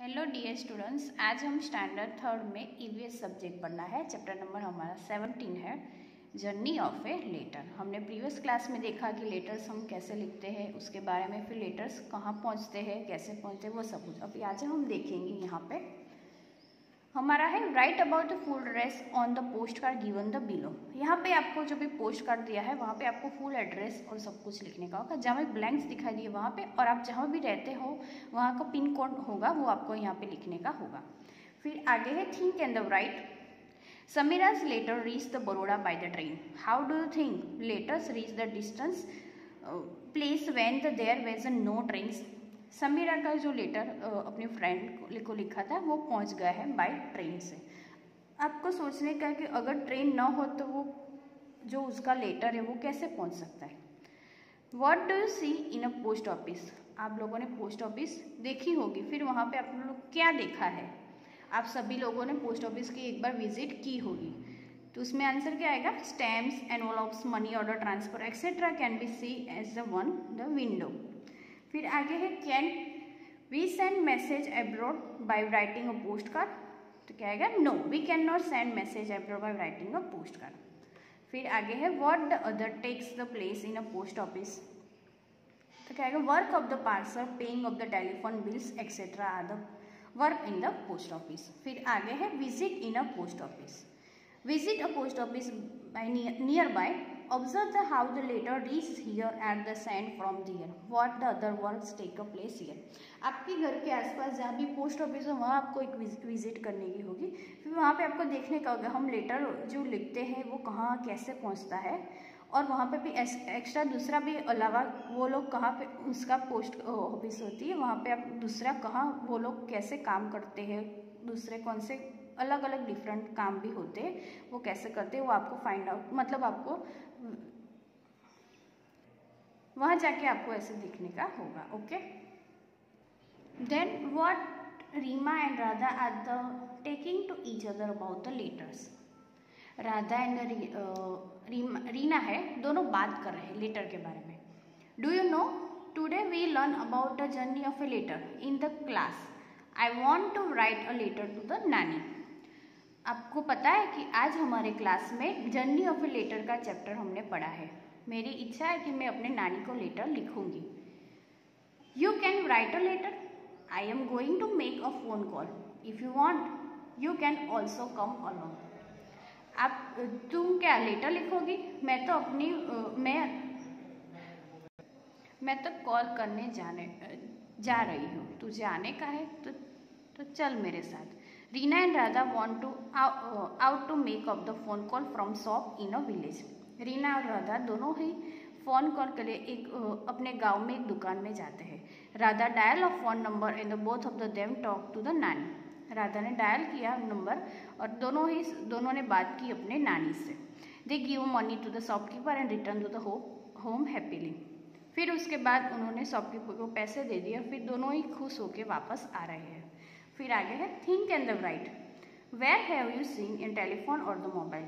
Hello dear students, आज हम standard third में ईवीएस सब्जेक्ट पढ़ना है। चैप्टर नंबर हमारा 17 है, जर्नी ऑफ ए लेटर। हमने प्रीवियस क्लास में देखा कि लेटर्स हम कैसे लिखते हैं, उसके बारे में, फिर लेटर्स कहाँ पहुँचते हैं, कैसे पहुँचते हैं, वो सब कुछ अभी आज हम देखेंगे। यहाँ पे हमारा है right about the full address on the post card given the below. यहाँ पे आपको जो भी पोस्ट कार्ड दिया है वहाँ पे आपको फुल एड्रेस और सब कुछ लिखने का होगा। जहाँ पे ब्लैंक्स दिखाई दिए वहाँ पे, और आप जहाँ भी रहते हो वहाँ का पिन कोड होगा वो आपको यहाँ पे लिखने का होगा। फिर आगे है think and the right. Samira's letter reached the Baroda by the train. How do you think letters reach the distance place when there was no trains? Sameera का जो लेटर अपने फ्रेंड को लिखा था वो पहुंच गया है बाय ट्रेन से। आपको सोचने का कि अगर ट्रेन ना हो तो वो जो उसका लेटर है वो कैसे पहुंच सकता है। What do you see in a post office? आप लोगों ने पोस्ट ऑफिस देखी होगी, फिर वहाँ पे आप लोग क्या देखा है? आप सभी लोगों ने पोस्ट ऑफिस की एक बार विजिट की होगी, तो उसमें आंसर क्या आएगा? Stamps, envelopes, money order transfer etcetera can be see as the window. फिर आगे है can we send message abroad by writing a post card? तो क्या आएगा? No, we can not send message abroad by writing a post card. फिर आगे है what the other takes the place in a post office? तो क्या आएगा? Work of the parcel, paying of the telephone bills etcetera are the work in the post office. फिर आगे है visit in a post office. Visit a post office by near by, observe the how the letter reach here at the send from there, what the other works take a place here. आपके घर के आसपास जहाँ भी post office हो वहाँ आपको एक विजिट करने की होगी। फिर वहाँ पे आपको देखने का होगा हम लेटर जो लिखते हैं वो कहाँ कैसे पहुँचता है, और वहाँ पे भी एक्स्ट्रा दूसरा भी अलावा वो लोग कहाँ पे उसका पोस्ट ऑफिस होती है वहाँ पे आप दूसरा कहाँ वो लोग कैसे काम करते हैं, दूसरे कौन से अलग अलग डिफरेंट काम भी होते हैं वो कैसे करते हैं वो आपको फाइंड आउट, मतलब आपको वहाँ जाके आपको ऐसे दिखने का होगा। Okay, then what Reema and Radha are the taking to each other about the letters. Radha and Reena है, दोनों बात कर रहे हैं लेटर के बारे में। Do you know today we learn about the journey of a letter in the class, I want to write a letter to the nani. आपको पता है कि आज हमारे क्लास में जर्नी ऑफ ए लेटर का चैप्टर हमने पढ़ा है। मेरी इच्छा है कि मैं अपने नानी को लेटर लिखूंगी। You can write a letter, I am going to make a phone call, if you want you can also come along. आप तुम क्या लेटर लिखोगी? मैं तो अपनी मैं तो कॉल करने जा रही हूँ, तुझे आने का है तो चल मेरे साथ। Reena and Radha want to out to make up the phone call from shop in a village. Reena और राधा दोनों ही फ़ोन कॉल के लिए एक अपने गांव में एक दुकान में जाते हैं। Radha dial a phone number and both of the them talk to the nani. Radha ने डायल किया नंबर और दोनों ने बात की अपने नानी से। They give money to the shopkeeper and return to the home happily. फिर उसके बाद उन्होंने शॉपकीपर को पैसे दे दिए और फिर दोनों ही खुश होकर वापस आ रहे हैं। फिर आगे है think and the write. Where have you seen in telephone और द मोबाइल?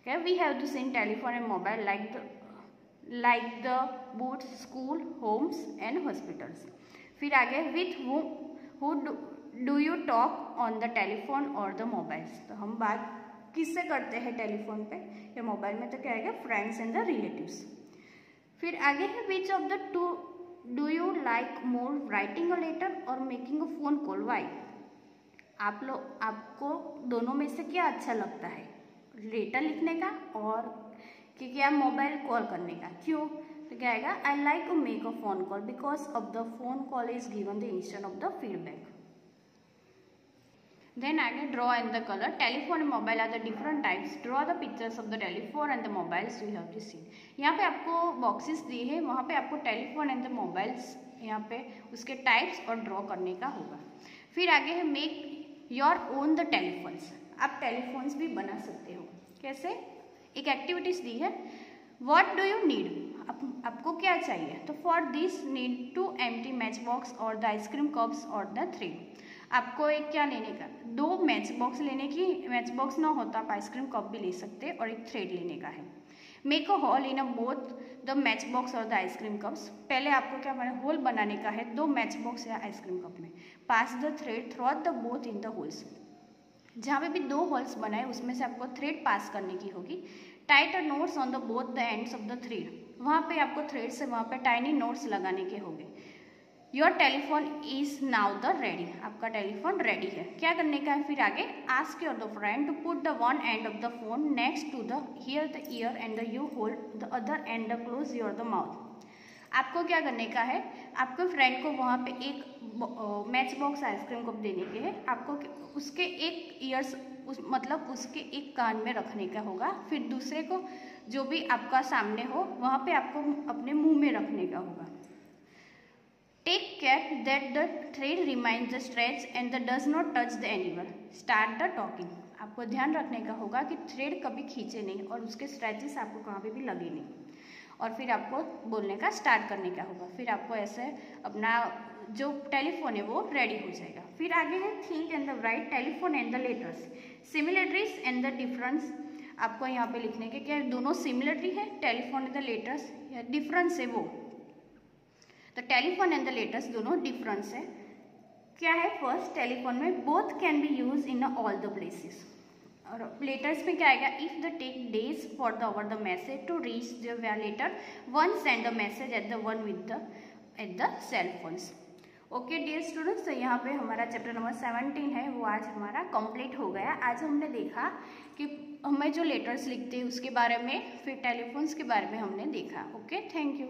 क्या we have to seen telephone and mobile like the boots, school, homes and hospitals. फिर आगे with who do you talk on the telephone or the mobiles? तो हम बात किससे करते हैं टेलीफोन पे या मोबाइल में? तो क्या आएगा? Friends and the relatives. फिर आगे है which of the two do you like more, writing a letter or making a phone call? Why? आपको दोनों में से क्या अच्छा लगता है, लेटर लिखने का और कि क्या मोबाइल कॉल करने का? क्यों? तो क्या आएगा? I like to make a phone call because of the phone call is given the instant of the feedback. Then आगे draw and the colour. Telephone and mobile are the different types, draw the pictures of the telephone and the mobiles you have to see. यहाँ पे आपको boxes दिए हैं, वहाँ पे आपको telephone and the mobiles यहाँ पे उसके टाइप्स और ड्रॉ करने का होगा। फिर आगे है make your own the telephones. आप टेलीफोन्स भी बना सकते हो। कैसे? एक एक्टिविटीज दी है, व्हाट डू यू नीड, आपको क्या चाहिए? तो for this need to empty match box और द आइसक्रीम कप्स और द थ्रेड। आपको एक क्या लेने का? 2 मैच बॉक्स लेने की, मैच बॉक्स ना होता आप आइसक्रीम कप भी ले सकते और एक थ्रेड लेने का है। Make a hole in a both the match box और द आइसक्रीम कप्स। पहले आपको क्या बनाना, होल बनाने का है 2 मैच बॉक्स या आइसक्रीम कप में। Pass the thread through the both in the holes. जहाँ पे भी 2 होल्स बनाए उसमें से आपको थ्रेड पास करने की होगी। Tight notes on the both the ends of the thread. वहाँ पे आपको थ्रेड से वहाँ पे टाइनी नोट्स लगाने के होंगे। Your telephone is now the ready. आपका टेलीफोन रेडी है। क्या करने का है फिर आगे, ask your the friend to put the one end of the phone next to the here the ear and the you hold the other end the close your the mouth. आपको क्या करने का है, आपके फ्रेंड को वहाँ पे एक मैच बॉक्स आइसक्रीम कप देने के है। आपको उसके एक ईयर्स मतलब उसके एक कान में रखने का होगा, फिर दूसरे को जो भी आपका सामने हो वहाँ पे आपको अपने मुंह में रखने का होगा। Take care that the thread remains the stretch and the does not touch the animal. Start the talking. आपको ध्यान रखने का होगा कि थ्रेड कभी खींचे नहीं और उसके स्ट्रेचेस आपको कहाँ पे भी लगे नहीं। और फिर आपको बोलने का स्टार्ट करने का होगा। फिर आपको ऐसे अपना जो टेलीफोन है वो रेडी हो जाएगा। फिर आगे है think and the write telephone and the letters, similarities and the difference. आपको यहाँ पे लिखने के क्या, दोनों सिमिलरिटी है टेलीफोन एंड द लेटर्स, या डिफरेंस है वो। तो टेलीफोन एंड द लेटर्स दोनों डिफरेंस है। क्या है, फर्स्ट टेलीफोन में both can be use in all the places. और लेटर्स में क्या आएगा, if the take days for the over the message to reach the letter one send the message at the one with the at the cell phones. Okay dear students, तो यहाँ पे हमारा chapter number 17 है वो आज हमारा complete हो गया। आज हमने देखा कि हमें जो लेटर्स लिखते हैं उसके बारे में, फिर टेलीफोन्स के बारे में हमने देखा। Okay, thank you.